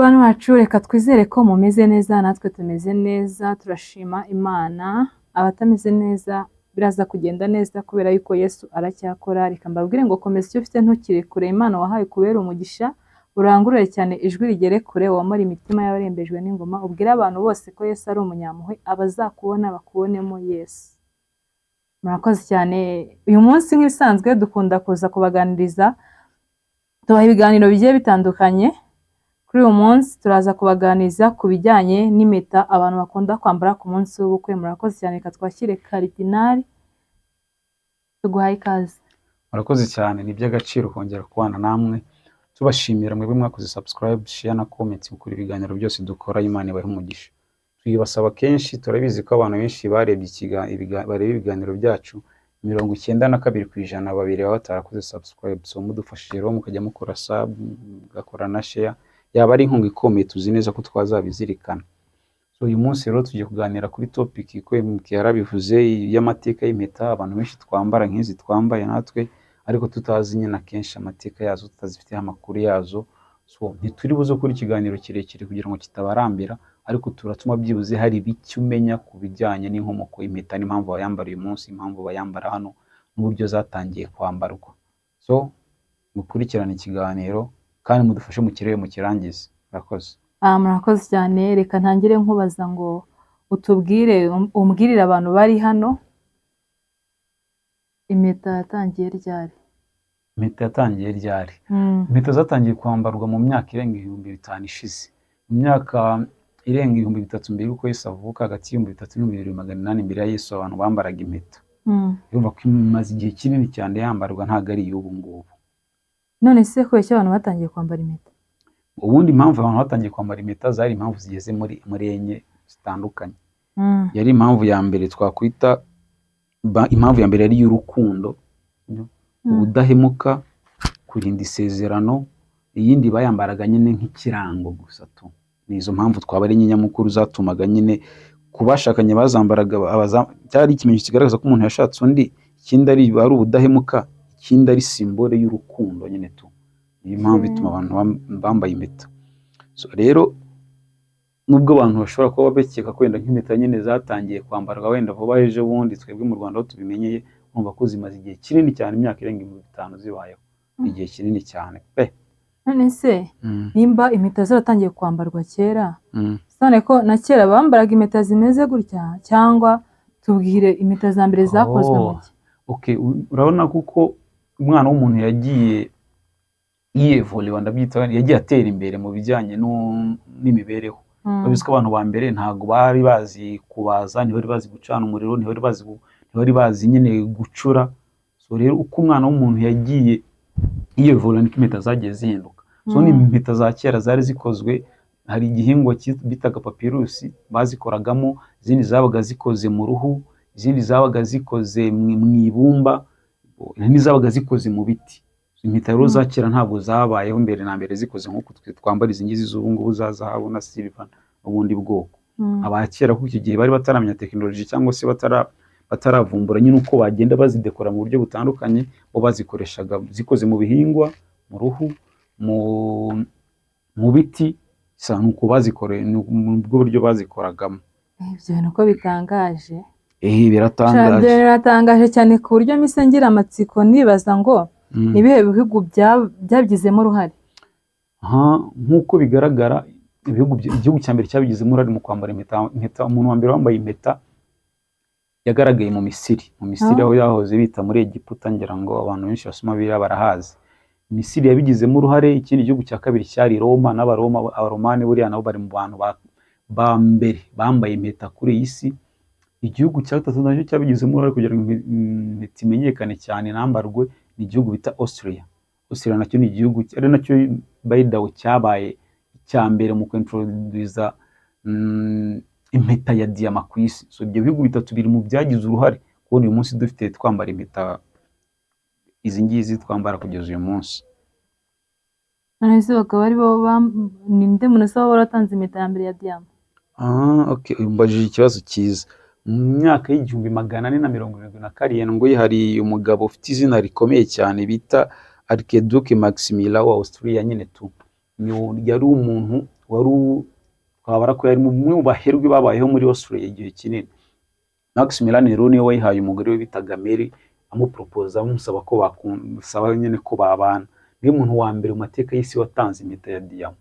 bantu bacu reka twizere ko mumeze neza natwe tumeze neza turashima Imana abatameze neza biraza kugenda neza kubera yuko Yesu aracyakora reka mbabwire ngo komeza icyo ufite ntukirekure Imana wahaye kubera umugisha urangurure cyane ijwi rigere kure wamara imitima y'abarembejwe n'ingoma ubwire abantu bose ko Yesu ari umunyampuhwe abazakubona bakubonemo Yesu. Murakoze cyane uyu munsi nk'ibisanzwe dukunda kuza kubaganiriza tubaha ibiganiro bigiye bitandukanye. Kuri uyu munsi turaza kubaganiza ku bijyanye n'impeta abantu bakunda kwambara ku munsi w'ubukwe. Murakoze cyane reka twakire Karidinali tuguhaye ikaze. Murakoze cyane ni iby'agaciro kongera kubana namwe tubashimira mwebwe mwakoze subscribe share na comment kuri ibiganiro byose dukora Imana ibahe umugisha. Twibasaba kenshi turabizi ko abantu benshi barebye bareba ibiganiro byacu 92% babiri baba batarakoze subscribe, so mudufashije rero mukajya mukora sub mugakora na share yaba ari inkunga ikomeye tuzi neza ko twazabizirikana. So uyu munsi rero tugiye kuganira kuri topic ikwemke yarabivuze y'amateka y'impeta abantu benshi twambara nk'izi twambaye natwe ariko tutazi nyine kenshi amateka yazo tutazifite amakuru yazo. So ntituri buze kuri ikiganiro kirekire kugira ngo kitabarambira ariko turatuma byibuze hari bicyo umenya ku bijyanye n'inkomoko y'impeta n'impamvu bayambara uyu munsi impamvu bayambara hano n'uburyo zatangiye kwambarwa. So mukurikirana ikiganiro kandi mudufashe mu kirere mu kirangize. Murakoze. Murakoze cyane reka ntangire nkubaza ngo utubwire umbwirire abantu bari hano impeta yatangiye ryari? Impeta yatangiye ryari? Impeta zatangiye kwambarwa mu myaka irenga 5000 ishize. Mu myaka irenga 3000 mbere uko Yesu avuka hagati y'3000 n' 2800 mbere ya Yesu abantu bambaraga impeta. Yumva ko imaze igihe kinini cyane yambarwa ntago ari y'ubu ngubu. None se ko abantu batangiye kwambara impeta? Ubundi impamvu abantu batangiye kwambara impeta zari impamvu zigeze muri enye zitandukanye. Yari impamvu ya mbere twakwita impamvu ya mbere yari y'urukundo, ubudahemuka, kurinda isezerano. Iyindi bayambaraga nyine nk'ikirango gusa tu. Nizo mpamvu twaba ari nyamukuru zatumaga nyine kubashakanye bazambaraga cyari ikimenyetso kigaragaza ko umuntu yashatse undi, ikindi ari ubudahemuka, ikindi ari simbole y'urukundo nyine tu. Iyi mpamvu ituma abantu bambaye impeta. So rero nubwo abantu bashobora kuba bekeka kwenda nk'impeta nyine zatangiye kwambarwa wenda vuba ejo bundi twebwe mu Rwanda aho tubimenyeye numva ko zimaze igihe kinini cyane imyaka irenga 5000 zibayeho. Igihe kinini cyane pe. None se nimba impeta zaratangiye kwambarwa kera sone ko na kera bambaraga impeta zimeze gutya cyangwa tubwire impeta za mbere zakozwe mu gihe? Okay, urabona kuko umwana w'umuntu yagiye yevole ndabyita yagiye atera imbere mu bijyanye n'imibereho. Babizi ko abantu ba mbere ntago bari bazi kubaza, ntibari bazi gucana umuriro, ntibari bazi nyine gucura. So rero uko umwana w'umuntu yagiye yevole niko impeta zagiye zihinduka. So ni impeta za kera zari zikozwe, hari igihingwa bitaga papyrus bazikoragamo, izindi zabaga zikoze mu ruhu, izindi zabaga zikoze mu ibumba, n'izabaga zikoze mu biti. Impeta rero za kera ntabwo zabayeho mbere na mbere zikoze nk'uko twambara izi ngizi z'ubu ngubu za zahabu na silver ubundi bwoko. Abakera kuko icyo gihe bari bataramenya technology cyangwa se bataravumbura nyine uko bagenda bazidekora mu buryo butandukanye, bo bazikoreshaga zikoze mu bihingwa, mu ruhu, mu biti, nuko bazikoreye n'ubwo buryo bazikoragamo. Ibyo nuko bitangaje. Biratangaje cyane ku buryo mise ngira amatsiko nibaza ngo nibihe bihugu byabigizemo uruhare? Nk'uko bigaragara igihugu cya mbere cyabigizemo uruhare mu kwambara impeta. Umuntu wa mbere wambaye impeta yagaragaye mu Misiri. Mu Misiri aho yahoze bita muri Egiputa, ngira ngo abantu benshi basoma biriya barahazi. Misiri yabigizemo uruhare. Ikindi gihugu cya kabiri cyari Roma. Abaromani buriya nabo bari mu bantu ba mbere bambaye impeta kuri iyi si. Igihugu cya gatatu nacyo cyabigizemo uruhare kugira ngo impeta imenyekane cyane nambarwe ni igihugu bita Austria. Austria nacyo ni igihugu ari nacyo bayidawo cyabaye icya mbere mu kwintroduza impeta ya diyama ku isi. So ibyo bihugu bitatu biri mu byagize uruhare kubona uyu munsi dufite twambara impeta izi ngizi twambara kugeza uyu munsi. None se bakaba ari bo ninde muntu se waratanze impeta ya mbere ya diyama? Okay, umbajije ikibazo cyiza. Mu myaka y'477 hari umugabo ufite izina rikomeye cyane bita Archduke Maximilian wa Austria nyine tu. Yari umuntu twabara ko yari umwe mu baherwe babayeho muri Australia igihe kinini. Maximilian rero niwe wayihaye umugore we bitaga Mary, amuporopoza amusaba ko basaba nyine ko babana. Niwe muntu wa mbere mu mateka y'isi watanze impeta ya diyama.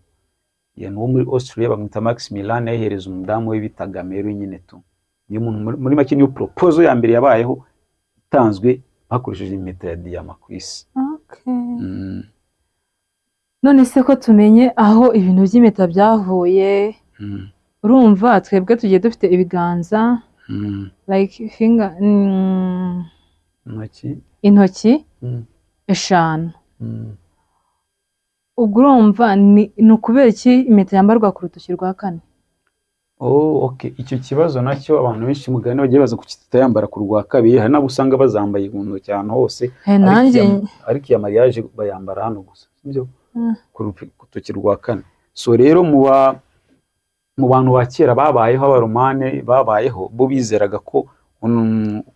Nuwo muri Australia bamwita Maximilian, yayihereza umudamu we bitaga Mary nyine tu. Niyo muntu muri make niyo proposal ya mbere yabayeho itanzwe bakoresheje impeta ya diyama ku isi. None se ko tumenye aho ibintu by'impeta byavuye, urumva twebwe tugiye dufite ibiganza like finger, intoki eshanu. Ubwo urumva ni ukubera iki impeta yambarwa ku rutoki rwa kane? Icyo kibazo nacyo abantu benshi mugani bagiye baza kutayambara ku rwa kabiri. Hari nabo usanga bazambaye mu ntoki ahantu hose, ariko iya mariage bayambara hano gusa, sibyo? Ku rutoki rwa kane. So rero mu bantu ba kera babayeho, abaromane babayeho, bo bizeraga ko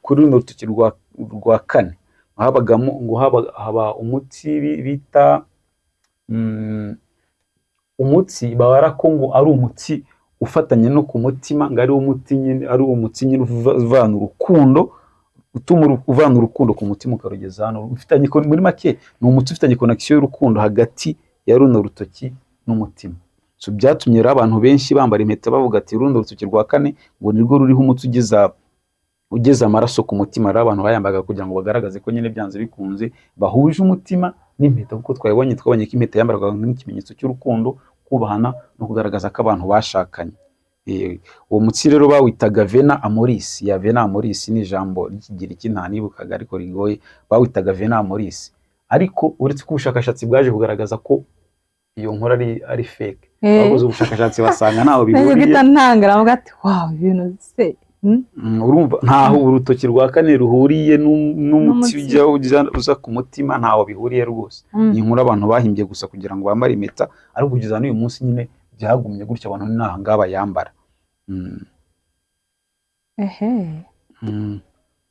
kuri runo rutoki rwa kane habagamo ngo haba umuti bita umutsi, babara ko ngo ari umuti ufatanye no ku mutima, ngo ari umuti nyine uvana urukundo, utuma uvana urukundo ku mutima ukarugeza hano. Ufitanye muri make ni umuti ufitanye connection y'urukundo hagati ya runo rutoki n'umutima. So byatumye rero abantu benshi bambara impeta bavuga ati runo rutoki rwa kane ngo nirwo ruriho umuti ugeza amaraso ku mutima. Rero abantu bayambaga kugira ngo bagaragaze ko nyine byanze bikunze bahuje umutima n'impeta, kuko twabonye ko impeta yambarwaga nk'ikimenyetso cy'urukundo, kubahana no kugaragaza ko abantu bashakanye. Uwo mutsi rero bawitaga vena amoris. Ya vena amoris ni ijambo ry'Ikigiriki ntanibukaga ariko rigoye, bawitaga vena amoris. Ariko uretse ko ubushakashatsi bwaje kugaragaza ko iyo nkora ari fake, bakoze ubushakashatsi basanga ntaho bihuriye. Ntangara ati wow, ibintu se urumva ntaho urutoki rwa kane ruhuriye n'umutsi uza ku mutima, ntaho bihuriye rwose. Ni inkuru abantu bahimbye gusa kugira ngo bambare impeta, ariko kugeza n'uyu munsi nyine byagumye gutya, abantu naha ngaba yambara.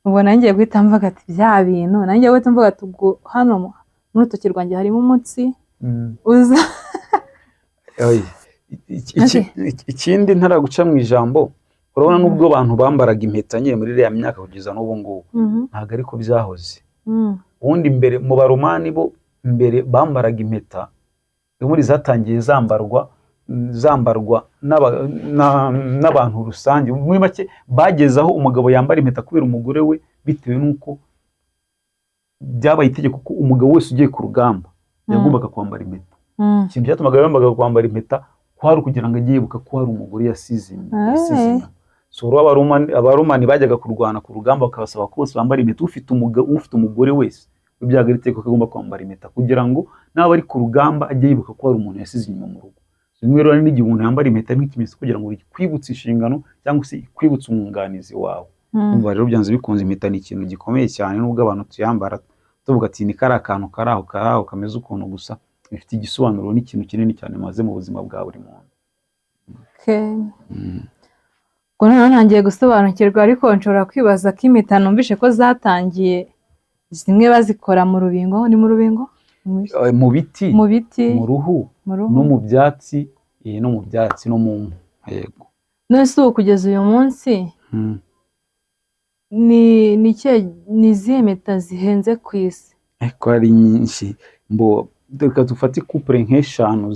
Ubwo nanjye guhita mvuga ati bya bintu, nanjye guhita mvuga ati ubwo hano mu rutoki rwanjye harimo umutsi uza. Ikindi ntaraguca mu ijambo, urabona nubwo abantu bambaraga impeta nyine muri iriya myaka kugeza n'ubu ngubu, ntabwo ariko byahoze. Ubundi mbere mu baromani bo mbere bambaraga impeta, muri zatangiye zambarwa n'abantu rusange. Muri make bageze aho umugabo yambara impeta kubera umugore we, bitewe n'uko byabaye itegeko ko umugabo wese ugiye ku rugamba yagombaga kwambara impeta. Ikintu cyatumaga bambaga kwambara impeta kwari kugira ngo ajye yibuka ko hari umugore yasize inyuma. So abaromani bajyaga kurwana ku rugamba bakabasaba ko bose bambara impeta. Ufite umugore wese byaga itegeko ko agomba kwambara impeta kugira ngo naba ari ku rugamba ajye yibuka ko hari umuntu yasize inyuma mu rugo. Rimwe rero n'igihe umuntu yambara impeta nk'ikimenyetso kugira ngo kwibutse inshingano cyangwa se kwibutse umwunganizi wawe. Umva rero byanze bikunze impeta ni ikintu gikomeye cyane, nubwo abantu tuyambara tuvuga ati ni kari akantu karaho kameze ukuntu gusa, bifite igisobanuro n'ikintu kinini cyane maze mu buzima bwa buri muntu. Ubwo noneho ntangiye gusobanukirwa, ariko nshobora kwibaza ko impeta numvishe ko zatangiye zimwe bazikora mu rubingo. Ni mu rubingo? Mu biti, mu ruhu, no mu byatsi, no mu mpu. Yego. None se ubu kugeza uyu munsi ni izihe mpeta zihenze ku isi? Ko ari nyinshi. Reka dufate couple nk'eshanu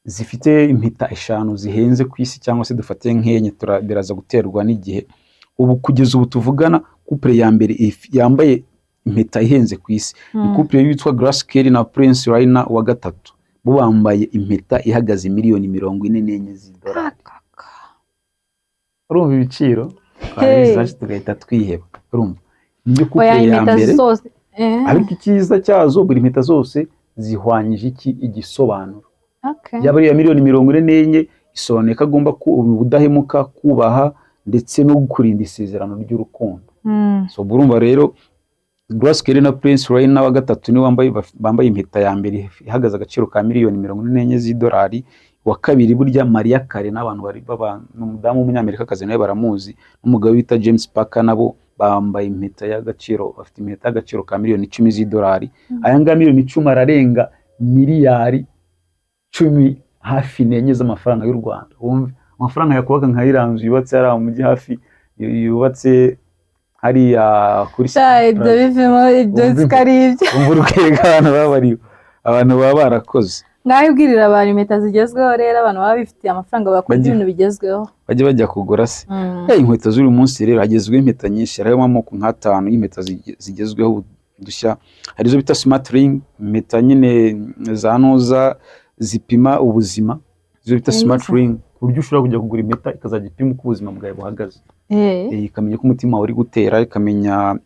zifite impeta eshanu zihenze ku isi, cyangwa se dufate nk'enye, biraza guterwa n'igihe. Ubu kugeza ubu tuvugana, couple ya mbere yambaye impeta ihenze ku isi ni couple yitwa Grace Kelly na Prince Raina wa gatatu. Bo bambaye impeta ihagaze miliyoni 44 z'idolari. Urumva ibiciro? Zaje tugahita twiheba. Urumva niyo couple ya mbere. Ariko icyiza cyazo, buri impeta zose zihwanyije igisobanuro. Yaba ari ya miliyoni 44 isobanuye ko agomba ubudahemuka, kubaha ndetse no kurinda isezerano ry'urukundo. So urumva rero Grace Kelly na Prince Raina wa gatatu ni bambaye impeta ya mbere ihagaze agaciro ka miliyoni 44 z'idolari. Wa kabiri burya Maria Carey n'abantu bari n'umudamu w'umunyamerikakazi nawe baramuzi, n'umugabo bita James Parker, nabo bambaye impeta y'agaciro, bafite impeta y'agaciro ka miliyoni 10 z'idolari. Aya ngaya miliyoni 10 ararenga miliyari 10 hafi n'enye z'amafaranga y'u Rwanda. Wumve amafaranga yakubaka nka iriya nzu yubatse hariya mu mujyi hafi, yubatse hariya kuri ibyo bivemo ibyo zikari ibyo. Wumva urukeka abantu baba barakoze. Ngaho ibwirira abantu impeta zigezweho rero, abantu baba bifitiye amafaranga bakora ibintu bigezweho bajye bajya kugura se. Inkweto z'uyu munsi rero hagezweho impeta nyinshi, harimo amoko nk'atanu y'impeta zigezweho dushya. Hari izo bita smart ring, impeta nyine za noza zipima ubuzima, izo bita smart ring, ku buryo ushobora kujya kugura impeta ikazajya ipima uko ubuzima bwawe buhagaze, ikamenya ko umutima uri gutera, ikamenya.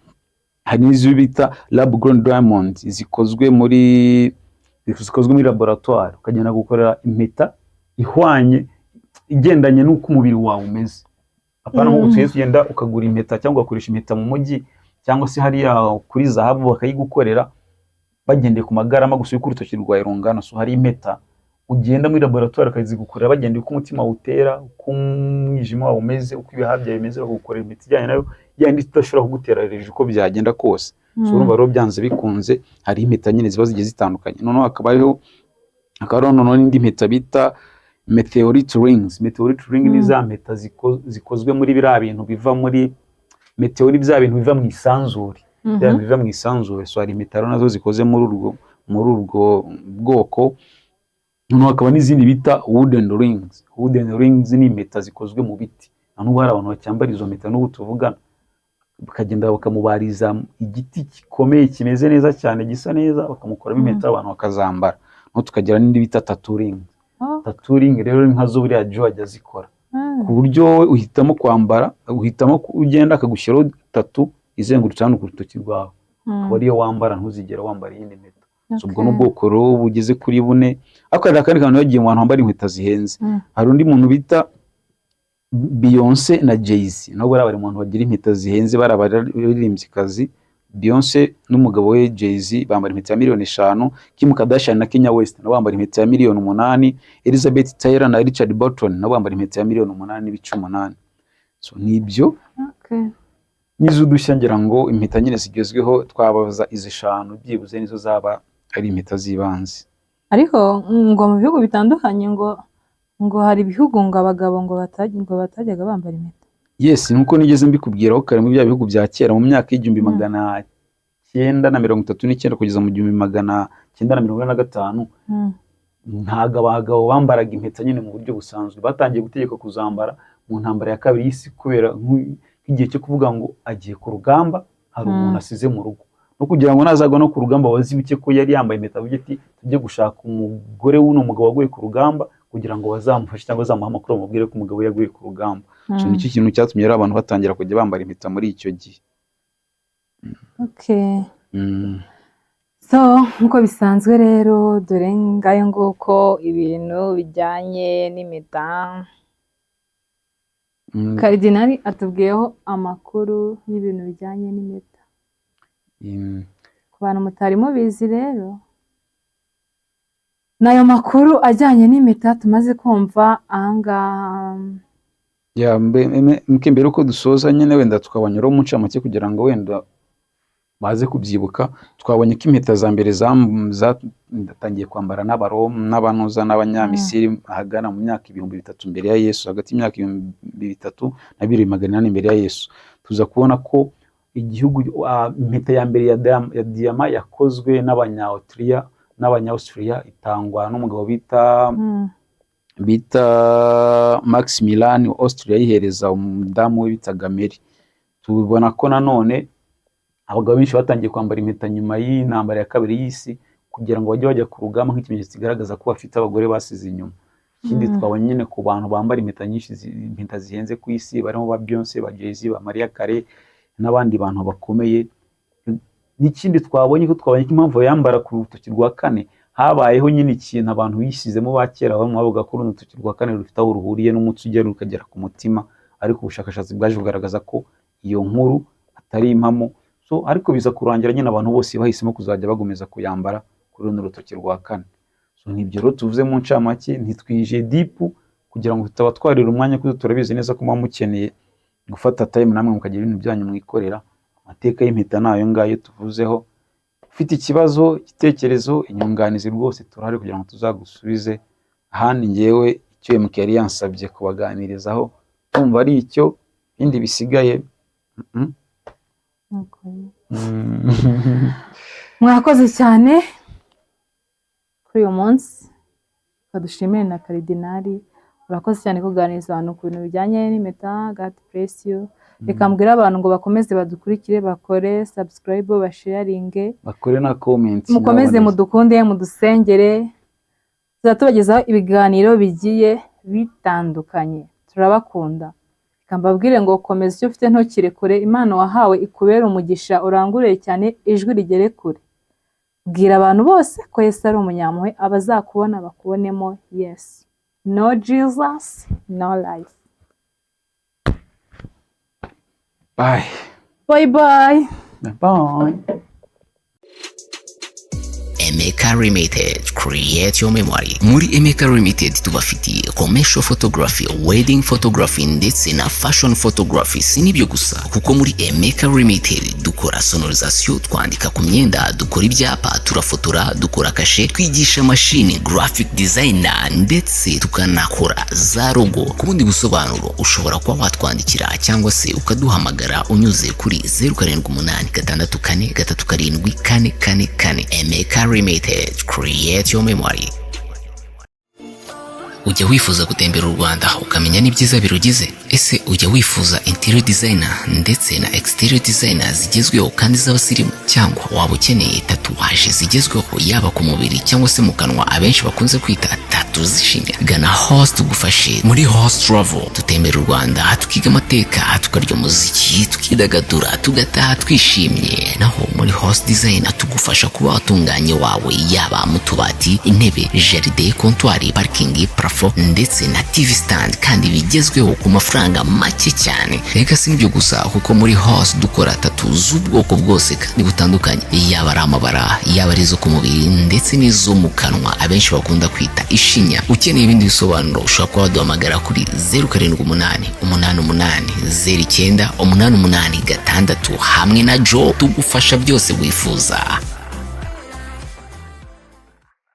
Hari n'izo bita lab grown diamond, zikozwe muri laboratoire, ukagenda gukorera impeta ihwanye igendanye n'uko umubiri wawe umeze. Apana nko ugenda ukagura impeta cyangwa ugakoresha impeta mu mujyi cyangwa se hariya kuri zahabu bakayigukorera bagendeye ku magarama gusa yuko urutoki rwawe rungana. So hari impeta ugenda muri laboratoire bakazigukorera bagendeye uko umutima utera, uko umwijima wawe umeze, uko ibihaha byawe bimeze, bakagukorera impeta ijyanye nayo yandi idashobora kuguterareje uko byagenda kose. So urumva rero byanze bikunze hari impeta nyine ziba zigiye zitandukanye. Noneho hakabaho n'indi mpeta bita meteorite rings. Meteorite ring ni za mpeta zikozwe muri biriya bintu biva muri meteori, bya bintu biva mu isanzure, biva mu isanzure. So hari impeta nazo zikoze muri urwo bwoko. Noneho hakaba n'izindi bita wooden rings. Wooden rings ni impeta zikozwe mu biti. N'ubu hari abantu bacyambara izo mpeta n'ubu tuvugana, bakagenda bakamubariza igiti gikomeye kimeze neza cyane gisa neza, bakamukoramo impeta abantu bakazambara. No tukagira n'indi bita tattoo ring. Tattoo ring rero nkazo buriya Jo ajya zikora, ku buryo uhitamo kwambara, uhitamo ugenda akagushyiraho tattoo izengurutse hano ku rutoki rwawe, akaba ariyo wambara, ntuzigera wambara iyindi mpeta. So ubwo n'ubwoko rero bugeze kuri bune. Ariko hari akandi kantu yagiye mu bantu bambara inkweto zihenze. Hari undi muntu bita Beyonce na Jay-Z, nabo bari mu bantu bagira impeta zihenze, bari abaririmbyikazi. Beyonce n'umugabo we Jay-Z bambara impeta ya miliyoni 5, Kim Kardashian na Kanye West nabo bambara impeta ya miliyoni 8, Elizabeth Taylor na Richard Burton nabo bambara impeta ya miliyoni 8 n'ibice 8. So nibyo nizo dushya ngira ngo impeta nyine zigezweho twabaza izi 5 byibuze nizo zaba ari impeta zibanze. Ariko ngo mu bihugu bitandukanye ngo hari ibihugu ngo abagabo ngo batajyaga bambara impeta. Yes, nuko nigeze mbikubwiraho kare mu bya bihugu bya kera mu myaka y'1939 kugeza mu 1945, ntago abagabo bambaraga impeta nyine mu buryo busanzwe. Batangiye gutegeka kuzambara mu ntambara ya kabiri y'isi, kubera nk'igihe cyo kuvuga ngo agiye ku rugamba, hari umuntu asize mu rugo, no kugira ngo nazagwa no ku rugamba wazibuke ko yari yambaye impeta, avuga ati tujye gushaka umugore w'uno mugabo waguye ku rugamba kugira ngo bazamufashe cyangwa bazamuha amakuru bamubwire ko umugabo yaguye ku rugamba. So nicyo kintu cyatumye rero abantu batangira kujya bambara impeta muri icyo gihe. So nkuko bisanzwe rero dore ngayo nguko ibintu bijyanye n'impeta. Karidinali atubwiyeho amakuru y'ibintu bijyanye n'impeta. Ku bantu mutari mubizi rero, nayo makuru ajyanye n'impeta tumaze kumva ahangaha. Mbere uko dusoza nyine wenda tukabanyuraho mu ncamake kugira ngo wenda baze kubyibuka. Twabonye ko impeta za mbere zatangiye kwambara n'Abaroma n'Abanoza n'Abanyamisiri ahagana mu myaka 3000 mbere ya Yesu, hagati y'imyaka 3000 na 2800 mbere ya Yesu. Tuza kubona ko igihugu impeta ya mbere ya diyama yakozwe n'Abanya-Austria itangwa n'umugabo bita Maximilian wa Austria, yihereza umudamu we bitaga Mary. Tubona ko nanone abagabo benshi batangiye kwambara impeta nyuma y'intambara ya kabiri y'isi kugira ngo bajye ku rugamba nk'ikimenyetso kigaragaza ko bafite abagore basize inyuma. Ikindi twabonye nyine ku bantu bambara impeta nyinshi, impeta zihenze ku isi, barimo ba Beyonce, ba Jay-Z, ba Mariah Carey n'abandi bantu bakomeye. N'ikindi twabonye ko impamvu yambara ku rutoki rwa kane, habayeho nyine ikintu abantu bishyizemo ba kera bamwe bavuga ko urutoki rwa kane rufite aho ruhuriye n'umutsi ugera rukagera ku mutima, ariko ubushakashatsi bwaje bugaragaza ko iyo nkuru atari impamo. So ariko biza kurangira nyine abantu bose bahisemo kuzajya bagomeza kuyambara kuri runo rutoki rwa kane. So nibyo rero tuvuze mu ncamake, ntitwije deep kugira ngo tutabatwarira umwanya, kuko turabizi neza ko mukeneye gufata time namwe mukagira ibintu byanyu mwikorera. Amateka y'impeta nayo ngayo tuvuzeho. Ufite ikibazo, igitekerezo, inyunganizi, rwose turahari kugira ngo tuzagusubize ahandi ngewe icyo MK yari yansabye kubaganirizaho umva ari icyo ibindi bisigaye mwakoze cyane kuri uyu munsi kadushimire na Karidinali urakoze cyane kuganiriza abantu ku bintu bijyanye n'impeta. God bless you. Reka mbwira abantu ngo bakomeze badukurikire, bakore subscribe, basharinge, bakore na comment, mukomeze mudukunde, mudusengere. Tuzatubagezaho ibiganiro bigiye bitandukanye. Turabakunda. Reka mbabwire ngo komeza icyo ufite ntukirekure. Imana wahawe ikubera umugisha, urangurure cyane ijwi rigere kure. Bwira abantu bose ko Yesu ari umunyampuhwe, abazakubona bakubonemo Yesu. No Jesus, no life. Bye. Bye bye. Bye. Emeka Limited, create your memory. Muri Emeka Limited tubafitiye commercial photography, wedding photography ndetse na fashion photography. Sinibyo gusa kuko muri Emeka Limited dukora sonorisation, twandika ku myenda, dukora ibyapa, turafotora, dukora kashe, twigisha machine, graphic designer ndetse tukanakora za logo. Ku bundi busobanuro ushobora kuba watwandikira cyangwa se ukaduhamagara unyuze kuri 0786437444. Emeka Limited, create your memory. Ujya wifuza gutembera u Rwanda ukamenya n'ibyiza birugize? Ese ujya wifuza interior designer ndetse na exterior designer zigezweho kandi z'abasirimu? Cyangwa waba ukeneye tatuwaje zigezweho yaba ku mubiri cyangwa se mu kanwa abenshi bakunze kwita tatu zishinya? Gana Host tugufashe. Muri Host Travel dutembera u Rwanda, tukiga amateka, tukarya umuziki, tukidagadura, tugataha twishimye. Naho muri Host Designer tugufasha kuba watunganye wawe, yaba mu tubati, intebe, jaride, comptoir, parking, parafo ndetse na TV stand kandi bigezweho ku mafaranga make cyane. Reka si ibyo gusa kuko muri Host dukora tatu z'ubwoko bwose kandi butandukanye, yaba ari amabara, yaba ari izo ku mubiri ndetse n'izo mu kanwa abenshi bakunda kwita ishinya. Ukeneye ibindi bisobanuro ushobora kuba waduhamagara kuri 0788880986 hamwe na Joe tugufasha byose wifuza.